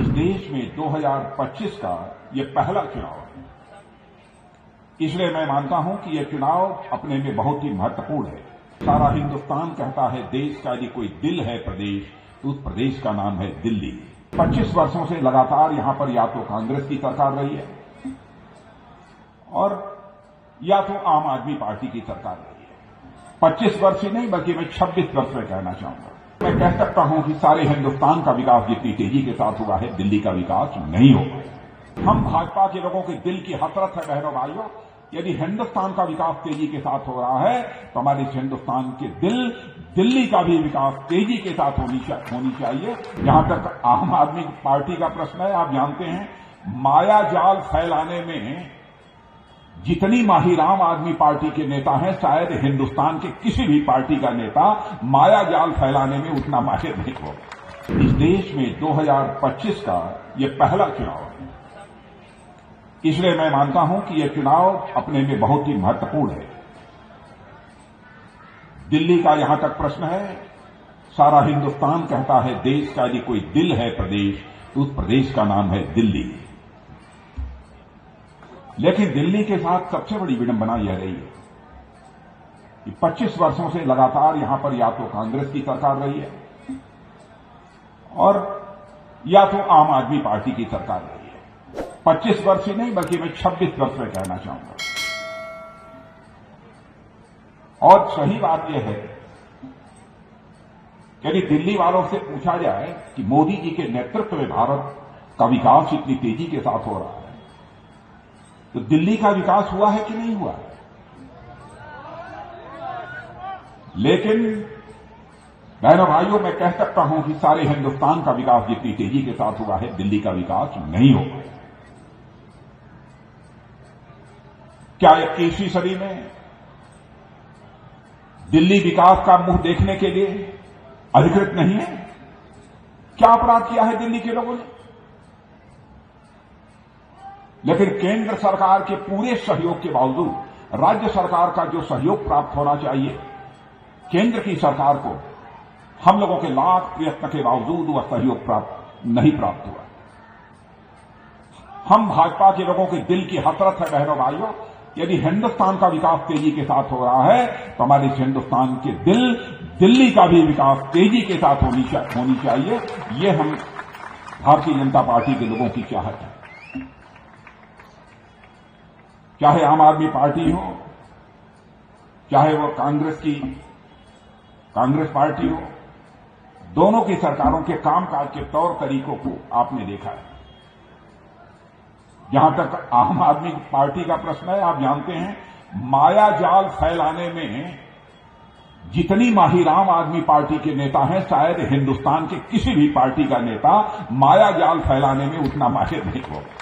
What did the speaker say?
इस देश में 2025 का ये पहला चुनाव है। इसलिए मैं मानता हूं कि यह चुनाव अपने में बहुत ही महत्वपूर्ण है। सारा हिंदुस्तान कहता है देश का यदि कोई दिल है प्रदेश, तो उस प्रदेश का नाम है दिल्ली। 25 वर्षों से लगातार यहां पर या तो कांग्रेस की सरकार रही है और या तो आम आदमी पार्टी की सरकार रही है। 25 वर्ष ही नहीं बल्कि मैं 26 वर्ष में कहना चाहूंगा। मैं कह सकता हूं कि सारे हिंदुस्तान का विकास जितनी तेजी के साथ हुआ है, दिल्ली का विकास नहीं हो पाया। हम भाजपा के लोगों के दिल की हसरत है बहनों भाइयों, यदि हिंदुस्तान का विकास तेजी के साथ हो रहा है तो हमारे हिंदुस्तान के दिल्ली का भी विकास तेजी के साथ होनी चाहिए। जहां तक आम आदमी पार्टी का प्रश्न है, आप जानते हैं माया जाल फैलाने में जितनी माहिर आम आदमी पार्टी के नेता हैं, शायद हिंदुस्तान के किसी भी पार्टी का नेता माया जाल फैलाने में उतना माहिर नहीं होगा। इस देश में 2025 का ये पहला चुनाव है। इसलिए मैं मानता हूं कि यह चुनाव अपने में बहुत ही महत्वपूर्ण है। दिल्ली का यहां तक प्रश्न है, सारा हिंदुस्तान कहता है देश का यदि कोई दिल है प्रदेश, तो उस प्रदेश का नाम है दिल्ली। लेकिन दिल्ली के साथ सबसे बड़ी विडंबना यह रही है कि 25 वर्षों से लगातार यहां पर या तो कांग्रेस की सरकार रही है और या तो आम आदमी पार्टी की सरकार रही है। 25 वर्ष ही नहीं बल्कि मैं 26 वर्ष में कहना चाहूंगा। और सही बात यह है कि यदि दिल्ली वालों से पूछा जाए कि मोदी जी के नेतृत्व में भारत का विकास इतनी तेजी के साथ हो रहा है, तो दिल्ली का विकास हुआ है कि नहीं हुआ है? लेकिन बहनों भाइयों, मैं कह सकता हूं कि सारे हिंदुस्तान का विकास जितनी तेजी के साथ हुआ है, दिल्ली का विकास नहीं हो पाया। क्या 21वीं सदी में दिल्ली विकास का मुंह देखने के लिए अधिकृत नहीं है? क्या अपराध किया है दिल्ली के लोगों ने? लेकिन केंद्र सरकार के पूरे सहयोग के बावजूद राज्य सरकार का जो सहयोग प्राप्त होना चाहिए, केंद्र की सरकार को हम लोगों के लाख प्रयत्न के बावजूद वह सहयोग नहीं प्राप्त हुआ। हम भाजपा के लोगों के दिल की हसरत है बहनों भाइयों, यदि हिंदुस्तान का विकास तेजी के साथ हो रहा है तो हमारे हिंदुस्तान के दिल्ली का भी विकास तेजी के साथ होनी चाहिए। ये हम भारतीय जनता पार्टी के लोगों की चाहत है। चाहे आम आदमी पार्टी हो, चाहे वो कांग्रेस पार्टी हो, दोनों की सरकारों के कामकाज के तौर तरीकों को आपने देखा है। जहां तक आम आदमी पार्टी का प्रश्न है, आप जानते हैं माया जाल फैलाने में जितनी माहिर आम आदमी पार्टी के नेता हैं, शायद हिंदुस्तान के किसी भी पार्टी का नेता माया जाल फैलाने में उतना माहिर नहीं होगा।